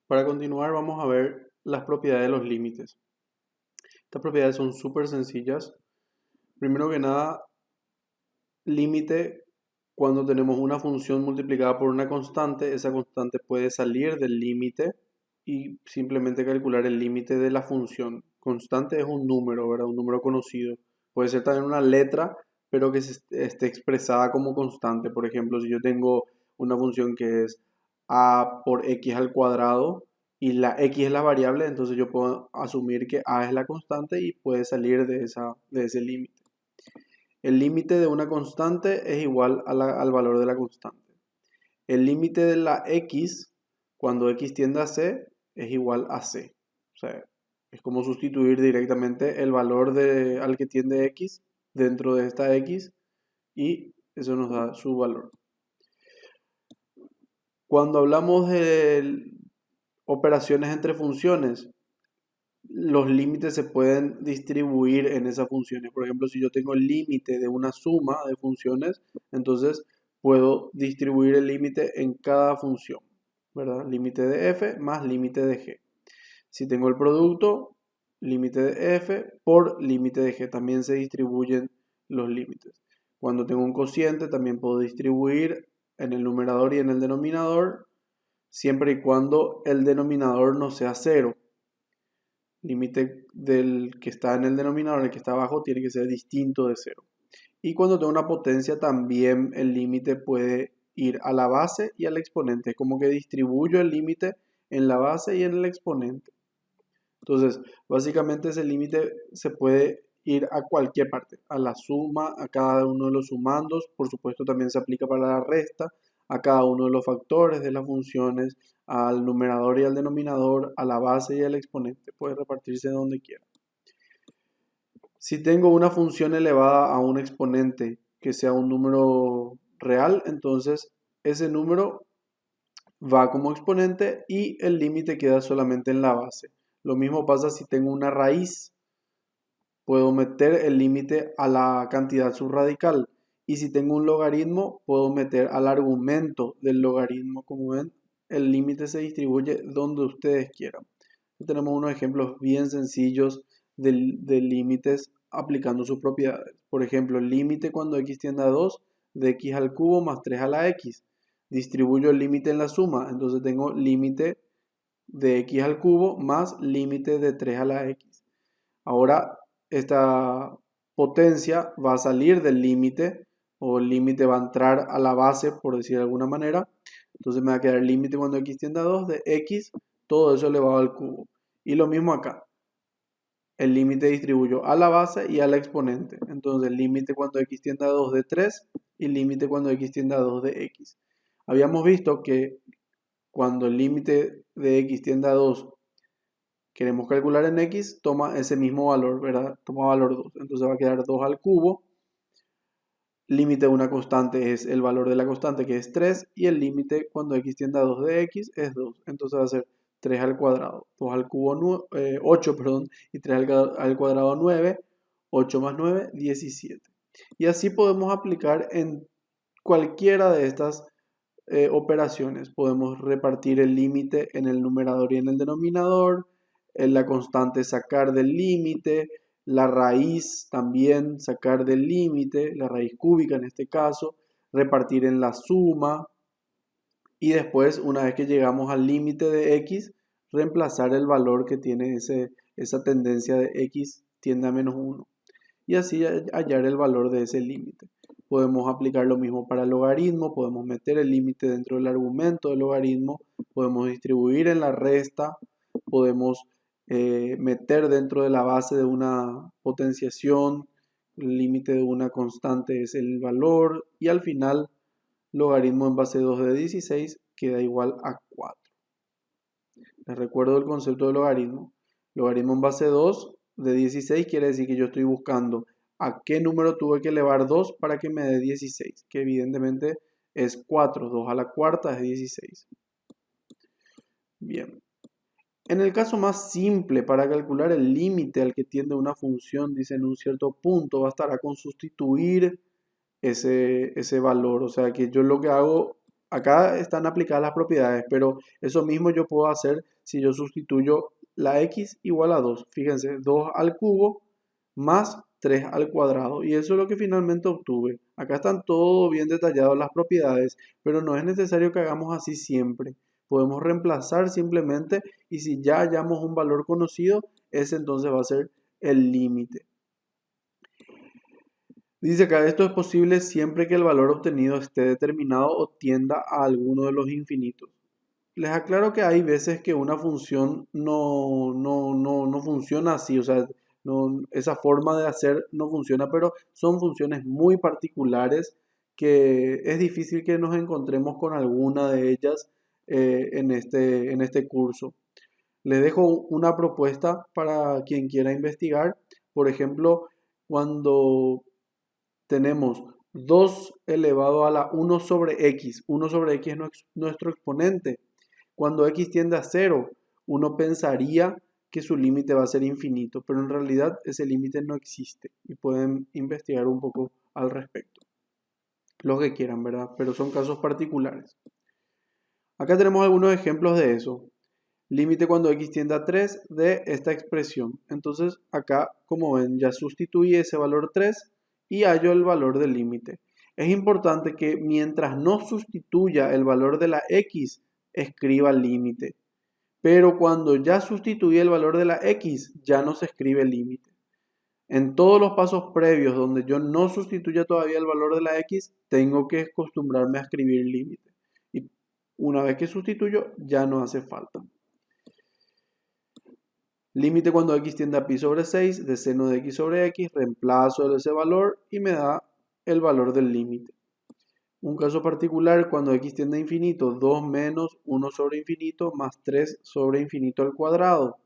Para continuar vamos a ver las propiedades de los límites. Estas propiedades son súper sencillas. Primero que nada, límite, cuando tenemos una función multiplicada por una constante, esa constante puede salir del límite y simplemente calcular el límite de la función. Constante es un número, ¿verdad? Un número conocido. Puede ser también una letra, pero que esté expresada como constante. Por ejemplo, si yo tengo una función que es a por x al cuadrado y la x es la variable, entonces yo puedo asumir que a es la constante y puede salir de ese límite. El límite de una constante es igual al valor de la constante. El límite de la x, cuando x tiende a c, es igual a c. O sea, es como sustituir directamente el valor al que tiende x dentro de esta x y eso nos da su valor. Cuando hablamos de operaciones entre funciones, los límites se pueden distribuir en esas funciones. Por ejemplo, si yo tengo el límite de una suma de funciones, entonces puedo distribuir el límite en cada función, ¿verdad? Límite de f más límite de g. Si tengo el producto, límite de f por límite de g, también se distribuyen los límites. Cuando tengo un cociente, también puedo distribuir en el numerador y en el denominador, siempre y cuando el denominador no sea cero. Límite del que está en el denominador, el que está abajo, tiene que ser distinto de cero. Y cuando tengo una potencia, también el límite puede ir a la base y al exponente. Es como que distribuyo el límite en la base y en el exponente. Entonces, básicamente ese límite se puede ir a cualquier parte, a la suma, a cada uno de los sumandos, por supuesto también se aplica para la resta, a cada uno de los factores de las funciones, al numerador y al denominador, a la base y al exponente, puede repartirse donde quiera. Si tengo una función elevada a un exponente que sea un número real, entonces ese número va como exponente y el límite queda solamente en la base. Lo mismo pasa si tengo una raíz. Puedo meter el límite a la cantidad subradical. Y si tengo un logaritmo, puedo meter al argumento del logaritmo. Como ven, el límite se distribuye donde ustedes quieran. Tenemos unos ejemplos bien sencillos de límites aplicando sus propiedades. Por ejemplo, el límite cuando x tiende a 2 de x al cubo más 3 a la x. Distribuyo el límite en la suma, entonces tengo límite de x al cubo más límite de 3 a la x. Ahora esta potencia va a salir del límite o el límite va a entrar a la base, por decir de alguna manera. Entonces me va a quedar el límite cuando x tiende a 2 de x, todo eso elevado al cubo. Y lo mismo acá. El límite distribuyo a la base y al exponente. Entonces el límite cuando x tiende a 2 de 3 y el límite cuando x tiende a 2 de x. Habíamos visto que cuando el límite de x tiende a 2 queremos calcular en x, toma ese mismo valor, ¿verdad? Toma valor 2. Entonces va a quedar 2 al cubo. Límite de una constante es el valor de la constante, que es 3. Y el límite cuando x tiende a 2 de x es 2. Entonces va a ser 3 al cuadrado. 2 al cubo, 8, perdón. Y 3 al cuadrado, 9. 8 más 9, 17. Y así podemos aplicar en cualquiera de estas operaciones. Podemos repartir el límite en el numerador y en el denominador, en la constante sacar del límite, la raíz también sacar del límite, la raíz cúbica en este caso, repartir en la suma y después, una vez que llegamos al límite de x, reemplazar el valor que tiene esa tendencia de x tiende a menos 1 y así hallar el valor de ese límite. Podemos aplicar lo mismo para el logaritmo, podemos meter el límite dentro del argumento del logaritmo, podemos distribuir en la resta, podemos meter dentro de la base de una potenciación, el límite de una constante es el valor y al final logaritmo en base 2 de 16 queda igual a 4. Les recuerdo el concepto de logaritmo. Logaritmo en base 2 de 16 quiere decir que yo estoy buscando a qué número tuve que elevar 2 para que me dé 16, que evidentemente es 4, 2 a la cuarta es 16. Bien. En el caso más simple, para calcular el límite al que tiende una función, dice en un cierto punto, bastará con sustituir ese valor. O sea que yo lo que hago acá están aplicadas las propiedades, pero eso mismo yo puedo hacer si yo sustituyo la x igual a 2. Fíjense, 2 al cubo más 3 al cuadrado. Y eso es lo que finalmente obtuve. Acá están todo bien detalladas las propiedades, pero no es necesario que hagamos así siempre. Podemos reemplazar simplemente y si ya hallamos un valor conocido, ese entonces va a ser el límite. Dice acá, esto es posible siempre que el valor obtenido esté determinado o tienda a alguno de los infinitos. Les aclaro que hay veces que una función no funciona así, o sea, esa forma de hacer no funciona, pero son funciones muy particulares que es difícil que nos encontremos con alguna de ellas en este curso. Les dejo una propuesta para quien quiera investigar. Por ejemplo, cuando tenemos 2 elevado a la 1 sobre x. 1 sobre x es nuestro exponente. Cuando x tiende a 0, uno pensaría que su límite va a ser infinito, pero en realidad ese límite no existe y pueden investigar un poco al respecto. Lo que quieran, ¿verdad? Pero son casos particulares. Acá tenemos algunos ejemplos de eso. Límite cuando x tiende a 3 de esta expresión. Entonces acá, como ven, ya sustituí ese valor 3 y hallo el valor del límite. Es importante que mientras no sustituya el valor de la x, escriba el límite. Pero cuando ya sustituí el valor de la x, ya no se escribe el límite. En todos los pasos previos donde yo no sustituya todavía el valor de la x, tengo que acostumbrarme a escribir el límite. Y una vez que sustituyo, ya no hace falta. Límite cuando x tiende a pi sobre 6 de seno de x sobre x, reemplazo ese valor y me da el valor del límite. Un caso particular, cuando x tiende a infinito, 2 menos 1 sobre infinito más 3 sobre infinito al cuadrado.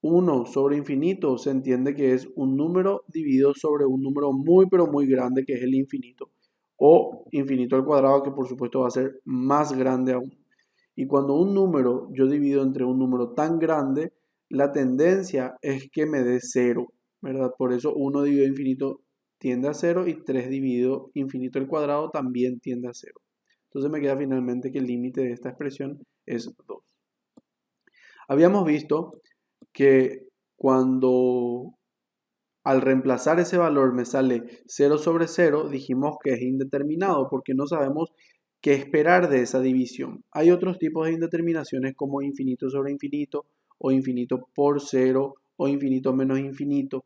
1 sobre infinito se entiende que es un número dividido sobre un número muy pero muy grande que es el infinito. O infinito al cuadrado que por supuesto va a ser más grande aún. Y cuando un número yo divido entre un número tan grande, la tendencia es que me dé 0, ¿verdad? Por eso 1 dividido infinito tiende a 0 y 3 dividido infinito al cuadrado también tiende a 0. Entonces me queda finalmente que el límite de esta expresión es 2. Habíamos visto que cuando al reemplazar ese valor me sale 0 sobre 0, dijimos que es indeterminado porque no sabemos qué esperar de esa división. Hay otros tipos de indeterminaciones como infinito sobre infinito o infinito por 0 o infinito menos infinito.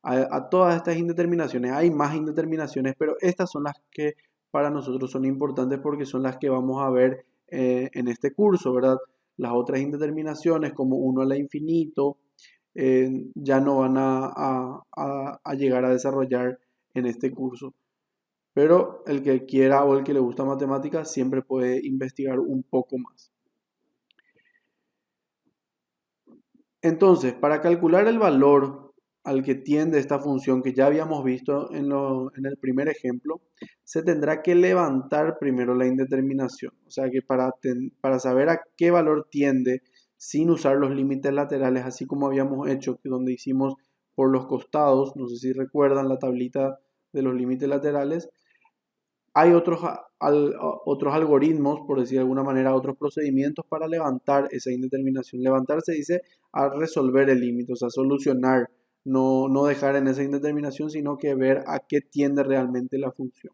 A todas estas indeterminaciones hay más indeterminaciones, pero estas son las que para nosotros son importantes porque son las que vamos a ver en este curso, ¿verdad? Las otras indeterminaciones como 1 a la infinito ya no van a llegar a desarrollar en este curso. Pero el que quiera o el que le gusta matemáticas siempre puede investigar un poco más. Entonces, para calcular el valor al que tiende esta función que ya habíamos visto en el primer ejemplo, se tendrá que levantar primero la indeterminación. O sea que para saber a qué valor tiende sin usar los límites laterales, así como habíamos hecho, donde hicimos por los costados, no sé si recuerdan la tablita de los límites laterales, hay otros algoritmos, por decir de alguna manera, otros procedimientos para levantar esa indeterminación. Levantar se dice a resolver el límite, o sea, solucionar, no dejar en esa indeterminación, sino que ver a qué tiende realmente la función.